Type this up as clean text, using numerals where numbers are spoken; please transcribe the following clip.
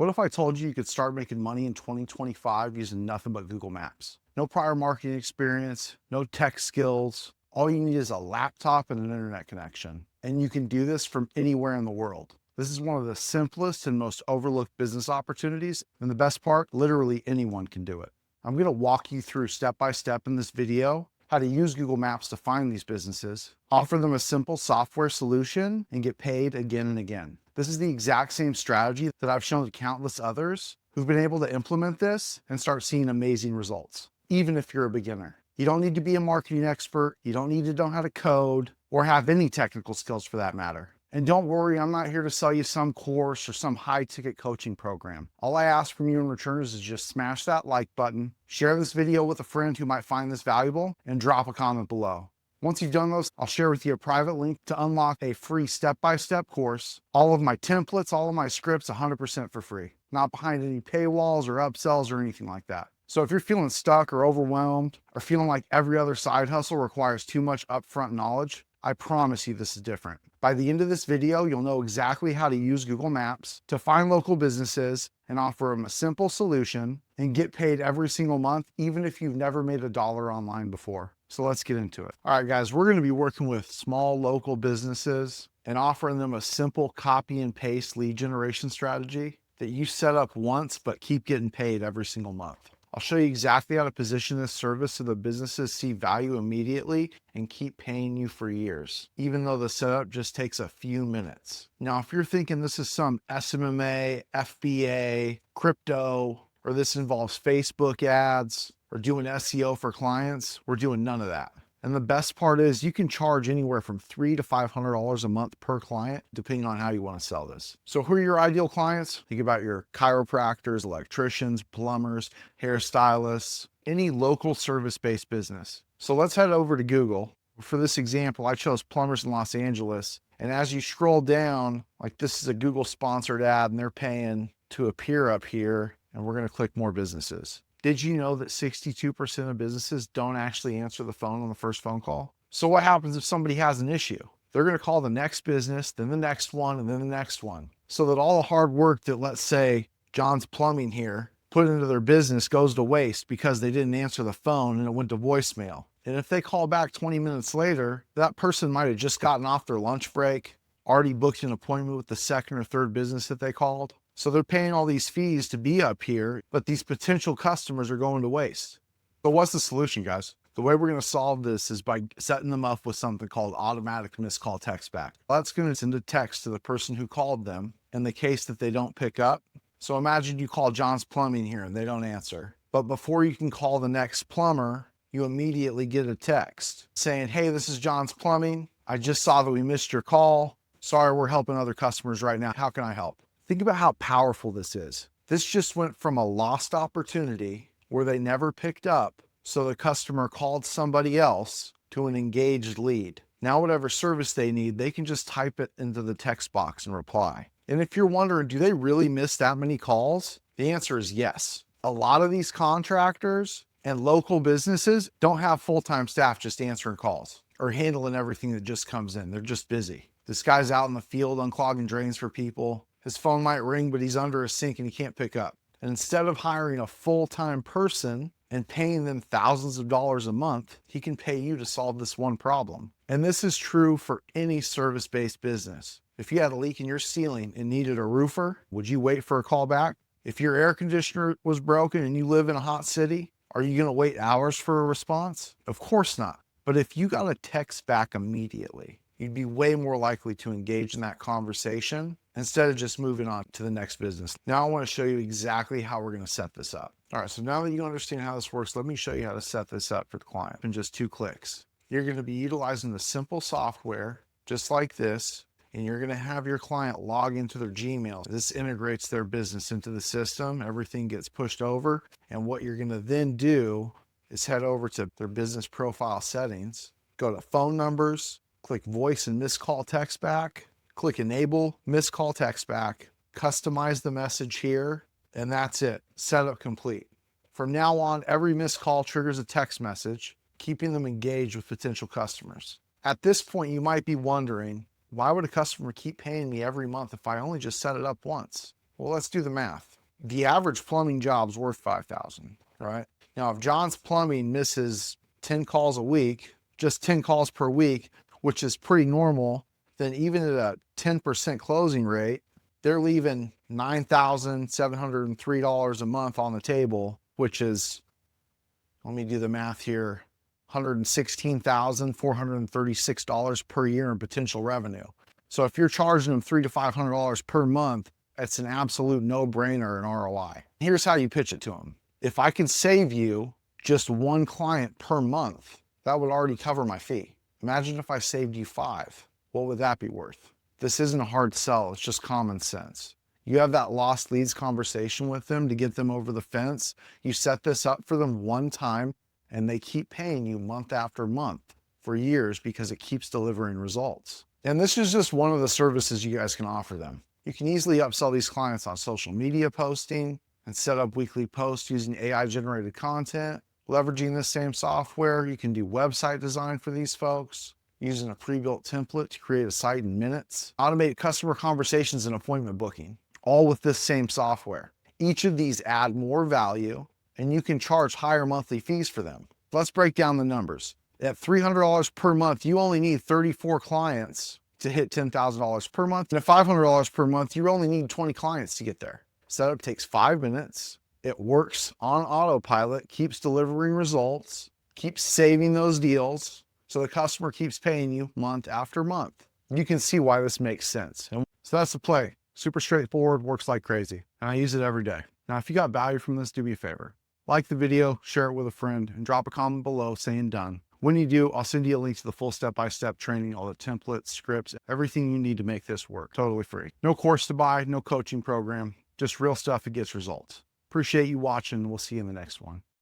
What if I told you you could start making money in 2025 using nothing but Google Maps? No prior marketing experience, no tech skills. All you need is a laptop and an internet connection. And you can do this from anywhere in the world. This is one of the simplest and most overlooked business opportunities. And the best part, literally anyone can do it. I'm going to walk you through step by step in this video how to use Google Maps to find these businesses, offer them a simple software solution, and get paid again and again. This is the exact same strategy that I've shown to countless others who've been able to implement this and start seeing amazing results, even if you're a beginner. You don't need to be a marketing expert. You don't need to know how to code or have any technical skills for that matter. And don't worry, I'm not here to sell you some course or some high-ticket coaching program. All I ask from you in return is just smash that like button, share this video with a friend who might find this valuable, and drop a comment below. Once you've done those, I'll share with you a private link to unlock a free step-by-step course, all of my templates, all of my scripts, 100% for free. Not behind any paywalls or upsells or anything like that. So if you're feeling stuck or overwhelmed or feeling like every other side hustle requires too much upfront knowledge, I promise you this is different. By the end of this video, you'll know exactly how to use Google Maps to find local businesses and offer them a simple solution and get paid every single month, even if you've never made $1 online before. So let's get into it. All right, guys, we're going to be working with small local businesses and offering them a simple copy and paste lead generation strategy that you set up once, but keep getting paid every single month. I'll show you exactly how to position this service so the businesses see value immediately and keep paying you for years, even though the setup just takes a few minutes. Now, if you're thinking this is some SMMA, FBA, crypto, or this involves Facebook ads or doing SEO for clients, we're doing none of that. And the best part is you can charge anywhere from $300 to $500 a month per client, depending on how you want to sell this. So who are your ideal clients? Think about your chiropractors, electricians, plumbers, hairstylists, any local service-based business. So let's head over to Google. For this example, I chose plumbers in Los Angeles. And as you scroll down, like this is a Google sponsored ad and they're paying to appear up here, and we're going to click more businesses. Did you know that 62% of businesses don't actually answer the phone on the first phone call? So what happens if somebody has an issue? They're going to call the next business, then the next one, and then the next one. So that all the hard work that, let's say, John's Plumbing here put into their business goes to waste because they didn't answer the phone and it went to voicemail. And if they call back 20 minutes later, that person might have just gotten off their lunch break, already booked an appointment with the second or third business that they called. So they're paying all these fees to be up here, but these potential customers are going to waste. So what's the solution, guys? The way we're going to solve this is by setting them up with something called automatic missed call text back. That's going to send a text to the person who called them in the case that they don't pick up. So imagine you call John's Plumbing here and they don't answer. But before you can call the next plumber, you immediately get a text saying, hey, this is John's Plumbing. I just saw that we missed your call. Sorry, we're helping other customers right now. How can I help? Think about how powerful this is. This just went from a lost opportunity where they never picked up, so the customer called somebody else, to an engaged lead. Now whatever service they need, they can just type it into the text box and reply. And if you're wondering, do they really miss that many calls? The answer is yes. A lot of these contractors and local businesses don't have full-time staff just answering calls or handling everything that just comes in. They're just busy. This guy's out in the field unclogging drains for people. His phone might ring, but he's under a sink and he can't pick up. And instead of hiring a full-time person and paying them thousands of dollars a month, he can pay you to solve this one problem. And this is true for any service-based business. If you had a leak in your ceiling and needed a roofer, would you wait for a call back? If your air conditioner was broken and you live in a hot city, are you going to wait hours for a response? Of course not. But if you got a text back immediately, you'd be way more likely to engage in that conversation instead of just moving on to the next business. Now I want to show you exactly how we're going to set this up. All right, so now that you understand how this works, let me show you how to set this up for the client in just 2 clicks. You're going to be utilizing the simple software just like this, and you're going to have your client log into their Gmail. This integrates their business into the system. Everything gets pushed over, and what you're going to then do is head over to their business profile settings, go to phone numbers, click voice and missed call text back, click enable missed call text back, customize the message here, and that's it. Setup complete. From now on, every missed call triggers a text message, keeping them engaged with potential customers. At this point, you might be wondering, why would a customer keep paying me every month if I only just set it up once? Well, let's do the math. The average plumbing job's worth 5,000, right? Now, if John's Plumbing misses 10 calls a week, just 10 calls per week, which is pretty normal, then even at a 10% closing rate, they're leaving $9,703 a month on the table, which is, let me do the math here, $116,436 per year in potential revenue. So if you're charging them $300 to $500 per month, it's an absolute no-brainer in ROI. Here's how you pitch it to them. If I can save you just one client per month, that would already cover my fee. Imagine if I saved you 5. What would that be worth? This isn't a hard sell, it's just common sense. You have that lost leads conversation with them to get them over the fence. You set this up for them one time and they keep paying you month after month for years because it keeps delivering results. And this is just one of the services you guys can offer them. You can easily upsell these clients on social media posting and set up weekly posts using AI-generated content. Leveraging this same software, you can do website design for these folks, using a pre-built template to create a site in minutes. Automate customer conversations and appointment booking, all with this same software. Each of these add more value, and you can charge higher monthly fees for them. Let's break down the numbers. At $300 per month, you only need 34 clients to hit $10,000 per month. And at $500 per month, you only need 20 clients to get there. Setup takes 5 minutes. It works on autopilot, keeps delivering results, keeps saving those deals, so the customer keeps paying you month after month. You can see why this makes sense. And so that's the play. Super straightforward, works like crazy. And I use it every day. Now, if you got value from this, do me a favor. Like the video, share it with a friend, and drop a comment below saying done. When you do, I'll send you a link to the full step-by-step training, all the templates, scripts, everything you need to make this work. Totally free. No course to buy, no coaching program, just real stuff that gets results. Appreciate you watching. We'll see you in the next one.